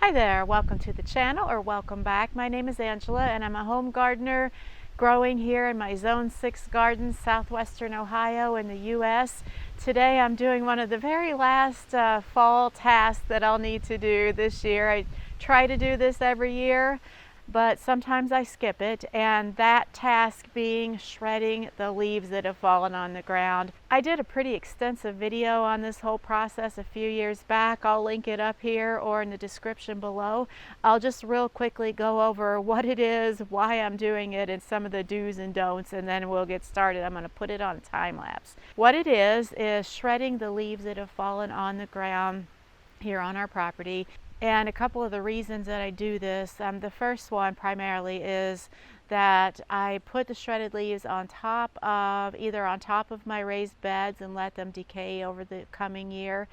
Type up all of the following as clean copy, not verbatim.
Hi there, welcome to the channel, or welcome back. My name is Angela and I'm a home gardener growing here in my Zone 6 garden, southwestern Ohio in the US. Today I'm doing one of the very last fall tasks that I'll need to do this year. I try to do this every year, but sometimes I skip it, and that task being shredding the leaves that have fallen on the ground. I did a pretty extensive video on this whole process a few years back. I'll link it up here or in the description below. I'll just real quickly go over what it is, why I'm doing it, and some of the do's and don'ts, and then we'll get started. I'm going to put it on time lapse. What it is shredding the leaves that have fallen on the ground here on our property. And a couple of the reasons that I do this, the first one primarily is that I put the shredded leaves on top of, either on top of my raised beds and let them decay over the coming year,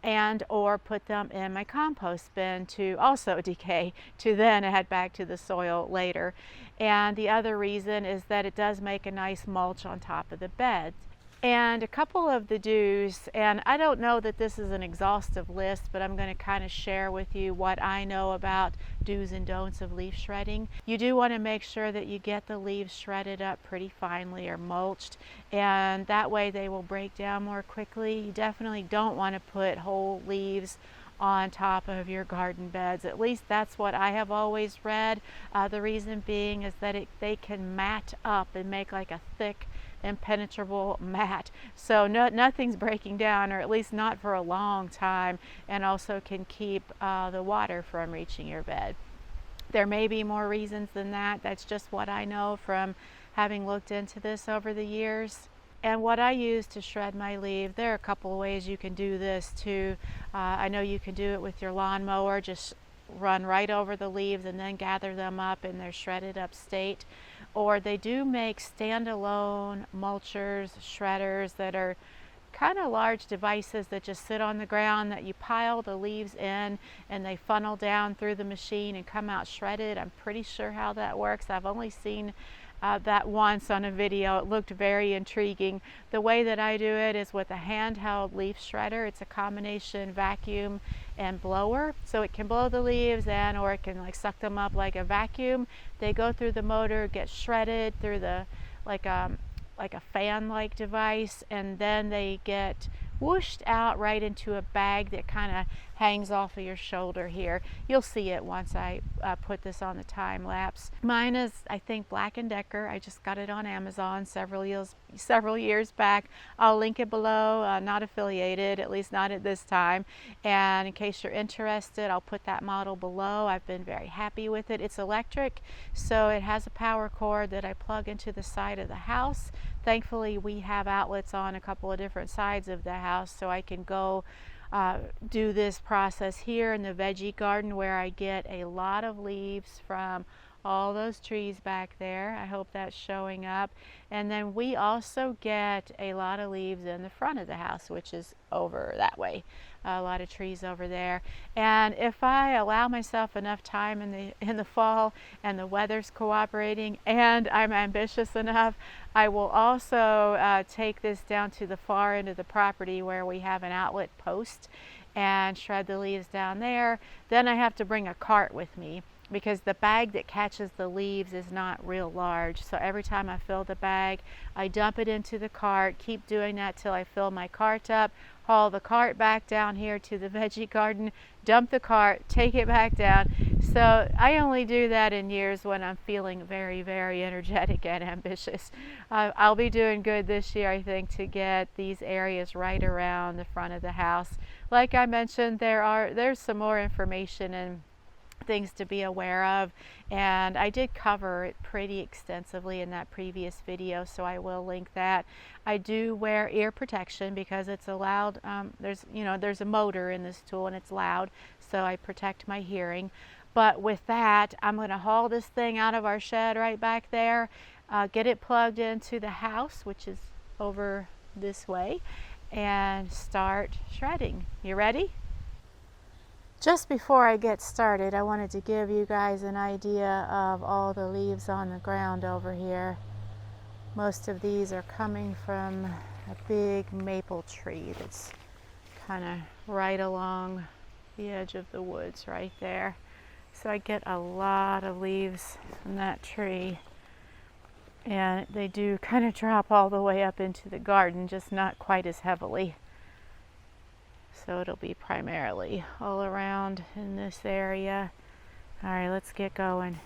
and or put them in my compost bin to also decay, to then head back to the soil later. And the other reason is that it does make a nice mulch on top of the beds. And a couple of the do's, and I don't know that this is an exhaustive list, but I'm going to kind of share with you what I know about do's and don'ts of leaf shredding. You do want to make sure that you get the leaves shredded up pretty finely or mulched, and that way they will break down more quickly. You definitely don't want to put whole leaves on top of your garden beds. At least that's what I have always read. The reason being is that they can mat up and make like a thick, impenetrable mat, so nothing's breaking down, or at least not for a long time, and also can keep the water from reaching your bed. There may be more reasons than that. That's just what I know from having looked into this over the years. And what I use to shred my leaves, there are a couple of ways you can do this too. I know you can do it with your lawnmower, just run right over the leaves and then gather them up in their shredded up state. Or they do make standalone mulchers, shredders that are kind of large devices that just sit on the ground, that you pile the leaves in and they funnel down through the machine and come out shredded. I'm pretty sure how that works. I've only seen that once on a video. It looked very intriguing. The way that I do it is with a handheld leaf shredder. It's a combination vacuum and blower, so it can blow the leaves in, or it can like suck them up like a vacuum. They go through the motor, get shredded through the like a fan-like device, and then they get whooshed out right into a bag that kind of hangs off of your shoulder here. You'll see it once I put this on the time lapse. Mine is, I think, Black & Decker. I just got it on Amazon several years back. I'll link it below. Not affiliated, at least not at this time. And in case you're interested, I'll put that model below. I've been very happy with it. It's electric, so it has a power cord that I plug into the side of the house. Thankfully, we have outlets on a couple of different sides of the house, so I can go do this process here in the veggie garden, where I get a lot of leaves from all those trees back there. I hope that's showing up. And then we also get a lot of leaves in the front of the house, which is over that way. A lot of trees over there. And if I allow myself enough time in the fall and the weather's cooperating and I'm ambitious enough, I will also take this down to the far end of the property where we have an outlet post and shred the leaves down there. Then I have to bring a cart with me, because the bag that catches the leaves is not real large. So every time I fill the bag, I dump it into the cart, keep doing that till I fill my cart up, haul the cart back down here to the veggie garden, dump the cart, take it back down. So I only do that in years when I'm feeling very, very energetic and ambitious. I'll be doing good this year, I think, to get these areas right around the front of the house. Like I mentioned, there's some more information and things to be aware of, and I did cover it pretty extensively in that previous video, so I will link that. I do wear ear protection because it's a loud, there's a motor in this tool and it's loud, so I protect my hearing. But with that, I'm going to haul this thing out of our shed right back there, get it plugged into the house, which is over this way, and start shredding. You ready? Just before I get started, I wanted to give you guys an idea of all the leaves on the ground over here. Most of these are coming from a big maple tree that's kind of right along the edge of the woods right there. So I get a lot of leaves from that tree, and they do kind of drop all the way up into the garden, just not quite as heavily. So it'll be primarily all around in this area. All right, let's get going.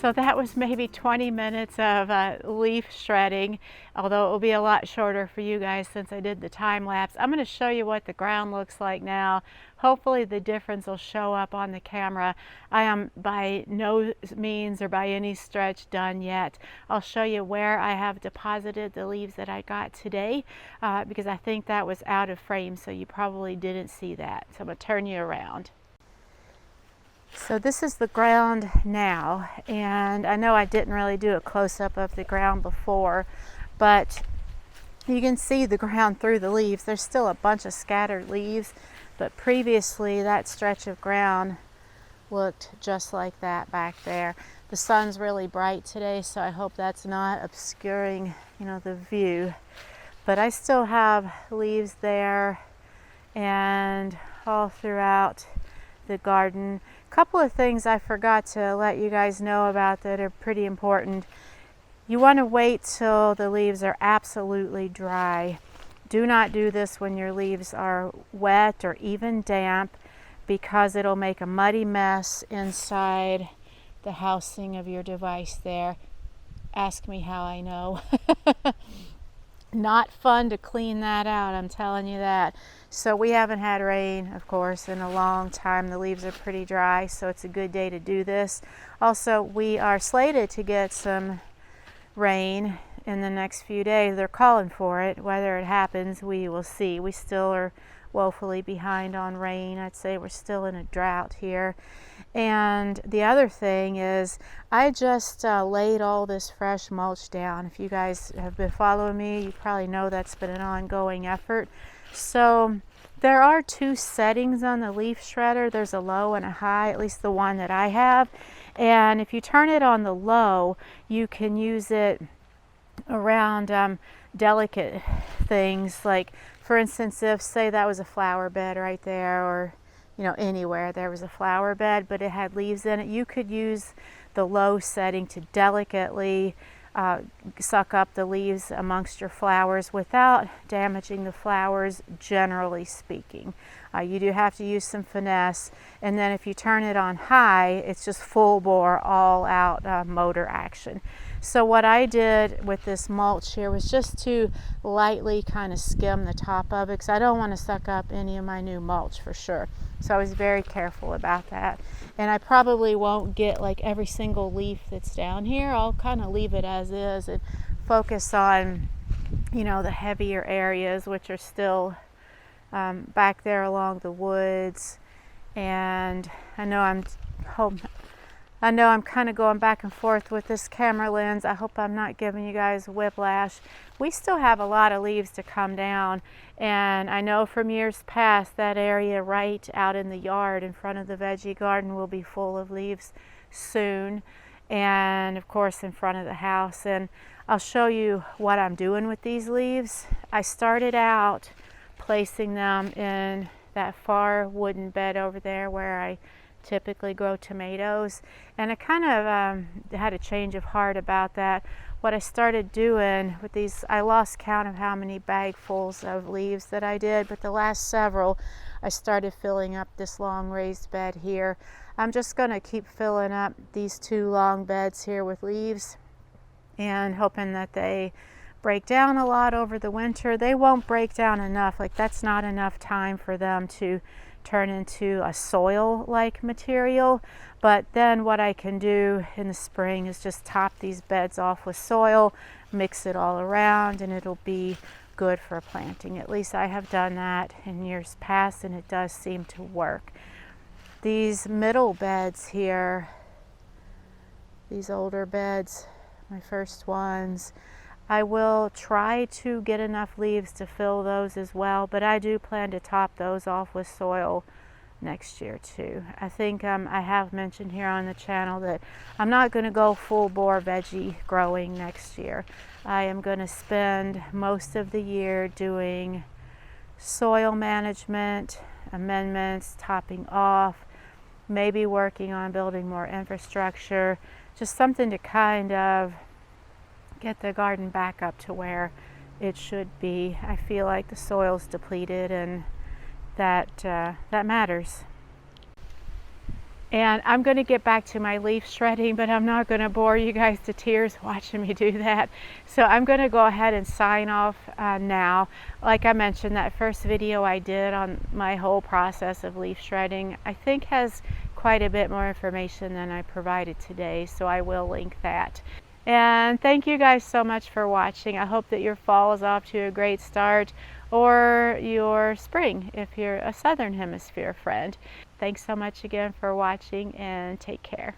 So that was maybe 20 minutes of leaf shredding, although it will be a lot shorter for you guys since I did the time lapse. I'm going to show you what the ground looks like now. Hopefully the difference will show up on the camera. I am by no means or by any stretch done yet. I'll show you where I have deposited the leaves that I got today because I think that was out of frame, so you probably didn't see that. So I'm going to turn you around. So this is the ground now, and I know I didn't really do a close-up of the ground before, but you can see the ground through the leaves. There's still a bunch of scattered leaves, but previously that stretch of ground looked just like that back there. The sun's really bright today, so I hope that's not obscuring, the view. But I still have leaves there and all throughout the garden. A couple of things I forgot to let you guys know about that are pretty important. You want to wait till the leaves are absolutely dry. Do not do this when your leaves are wet or even damp, because it'll make a muddy mess inside the housing of your device there. Ask me how I know. Not fun to clean that out, I'm telling you that. So we haven't had rain, of course, in a long time. The leaves are pretty dry, so it's a good day to do this. Also, we are slated to get some rain in the next few days. They're calling for it. Whether it happens, we will see. We still are woefully behind on rain. I'd say we're still in a drought here. And the other thing is, I just laid all this fresh mulch down. If you guys have been following me, you probably know that's been an ongoing effort. So there are two settings on the leaf shredder. There's a low and a high, at least the one that I have. And if you turn it on the low, you can use it around delicate things. Like, for instance, if, say, that was a flower bed right there, or anywhere there was a flower bed but it had leaves in it, you could use the low setting to delicately suck up the leaves amongst your flowers without damaging the flowers, generally speaking. You do have to use some finesse, and then if you turn it on high, it's just full bore, all out motor action. So what I did with this mulch here was just to lightly kind of skim the top of it, because I don't want to suck up any of my new mulch for sure. So I was very careful about that. And I probably won't get like every single leaf that's down here. I'll kind of leave it as is and focus on, the heavier areas, which are still back there along the woods. And I know I'm kind of going back and forth with this camera lens. I hope I'm not giving you guys whiplash. We still have a lot of leaves to come down, and I know from years past that area right out in the yard in front of the veggie garden will be full of leaves soon, and of course in front of the house. And I'll show you what I'm doing with these leaves. I started out placing them in that far wooden bed over there where I typically grow tomatoes, and I kind of had a change of heart about that. What I started doing with these, I lost count of how many bagfuls of leaves that I did, but the last several I started filling up this long raised bed here. I'm just going to keep filling up these 2 long beds here with leaves and hoping that they break down a lot over the winter. They won't break down enough, like that's not enough time for them to turn into a soil-like material. But then what I can do in the spring is just top these beds off with soil, mix it all around, and it'll be good for planting. At least I have done that in years past, and it does seem to work. These middle beds here, these older beds, my first ones, I will try to get enough leaves to fill those as well, but I do plan to top those off with soil next year too. I think I have mentioned here on the channel that I'm not going to go full bore veggie growing next year. I am going to spend most of the year doing soil management, amendments, topping off, maybe working on building more infrastructure, just something to kind of get the garden back up to where it should be. I feel like the soil's depleted, and that matters. And I'm going to get back to my leaf shredding, but I'm not going to bore you guys to tears watching me do that. So I'm going to go ahead and sign off now. Like I mentioned, that first video I did on my whole process of leaf shredding, I think has quite a bit more information than I provided today, so I will link that. And thank you guys so much for watching. I hope that your fall is off to a great start, or your spring if you're a Southern Hemisphere friend. Thanks so much again for watching, and take care.